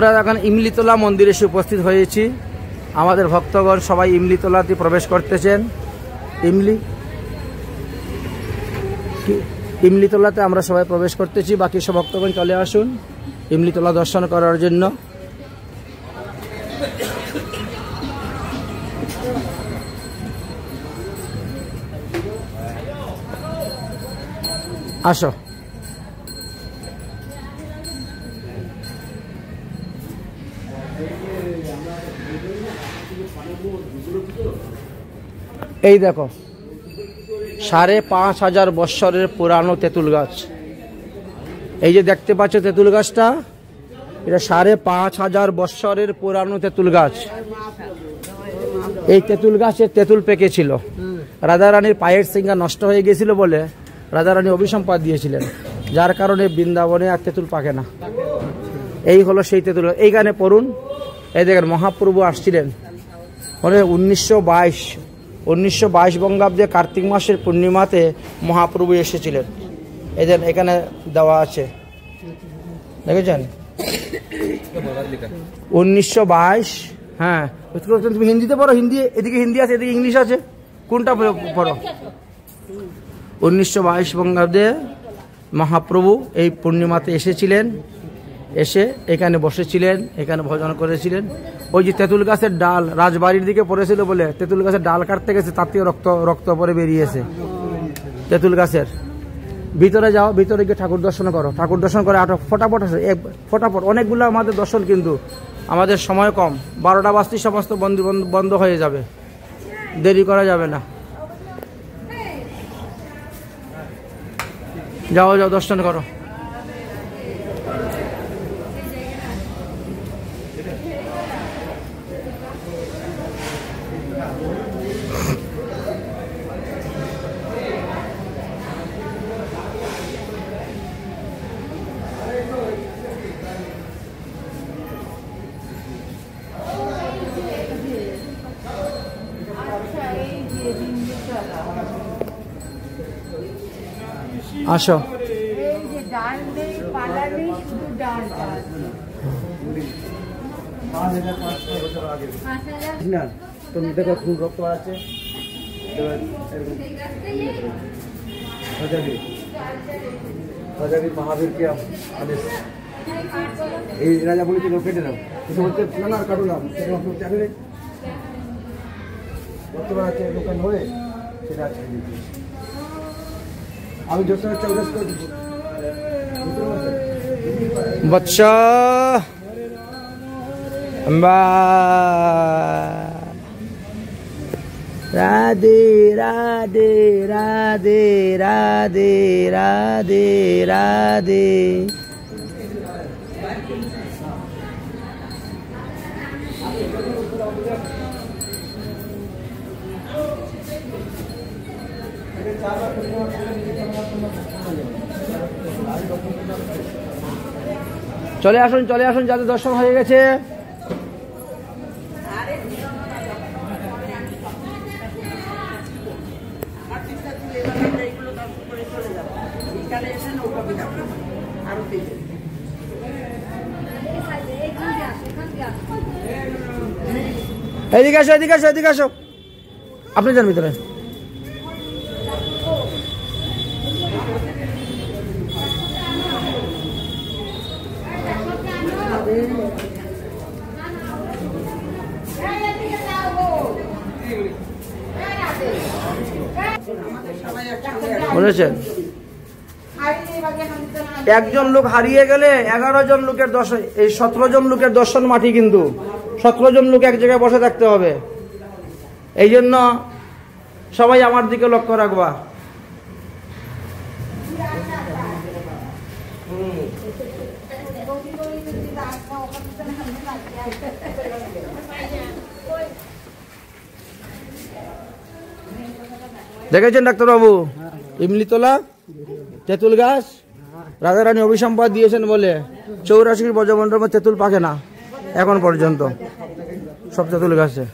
আমরা এখন ইমলিতলা মন্দিরে এসে উপস্থিত হয়েছি। আমাদের ভক্তগণ সবাই ইমলিতলাতে প্রবেশ করতেছেন। ইমলিতলাতে আমরা সবাই প্রবেশ করতেছি। বাকি সব ভক্তগণ চলে আসুন ইমলিতলা দর্শন করার জন্য। আসো। এই দেখো ৫,৫০০ বৎসরের পুরানো তেঁতুল গাছ। এই যে দেখতে পাচ্ছ তেঁতুল গাছটা, এটা ৫,৫০০ বৎসরের পুরানো তেঁতুল গাছ। এই তেঁতুল গাছে তেঁতুল পেকেছিল। রাধারানীর পায়ের সিঙ্গা নষ্ট হয়ে গেছিল বলে রাধারানী অভিসম্পাদ দিয়েছিলেন, যার কারণে বৃন্দাবনে আর তেঁতুল পাকে না। এই হলো সেই তেঁতুল। এইখানে পড়ুন, এই দেখেন মহাপ্রভু আসছিলেন 1922 বঙ্গাব্দে কার্তিক মাসের পূর্ণিমাতে মহাপ্রভু এসেছিলেন। এদের এখানে দেওয়া আছে, দেখেছেন 1922। হ্যাঁ, তুমি হিন্দিতে পড়ো, হিন্দি এদিকে হিন্দি আছে, এদিকে ইংলিশ আছে, কোনটা পড়ো? 1922 বঙ্গাব্দে মহাপ্রভু এই পূর্ণিমাতে এসেছিলেন, এসে এখানে বসেছিলেন, এখানে ভজন করেছিলেন। ওই যে তেঁতুল গাছের ডাল রাজবাড়ির দিকে পড়েছিল বলে তেঁতুল গাছের ডাল কাটতে গেছে, তার থেকে রক্ত পরে বেরিয়েছে তেঁতুল গাছের। ভিতরে যাও, ভিতরে গিয়ে ঠাকুর দর্শন করো, ঠাকুর দর্শন করে ফটাফট অনেকগুলো আমাদের দর্শন, কিন্তু আমাদের সময় কম, 12টা বাজতে সমস্ত বন্ধ হয়ে যাবে, দেরি করা যাবে না। যাও দর্শন করো। আসো। তুমি দেখো খুব রক্ত আছে, মহাবীরকে আদেশ, এই রাজা বলেছিল কেটে দাও, কিছু বলতে না কাটুলাম, রক্ত আছে দোকান হয়ে সেটা আছে। আমি যত চৌরাস করে দিচ্ছি বচ্চা রাধে রাধে রাধে রাধে রাধে রাধে। চলে আসুন যাদের দর্শন হয়ে গেছে। এদিকে আসো, আপনি যান ভিতরে। বলেছেন একজন লোক হারিয়ে গেলে 11 জন লোকের দর্শন, এই 17 জন লোকের দর্শন মাটি, কিন্তু 17 জন লোক এক জায়গায় বসে থাকতে হবে। এই জন্য সবাই আমার দিকে লক্ষ্য রাখবা। দেখেছেন ডাক্তারবাবু, ইমলিতলা তেঁতুল গাছ রাধারানী অভিসম্পাদ দিয়েছেন বলে 84 ব্রজমণ্ডপে তেঁতুল পাকে না এখন পর্যন্ত, সব তেঁতুল গাছে।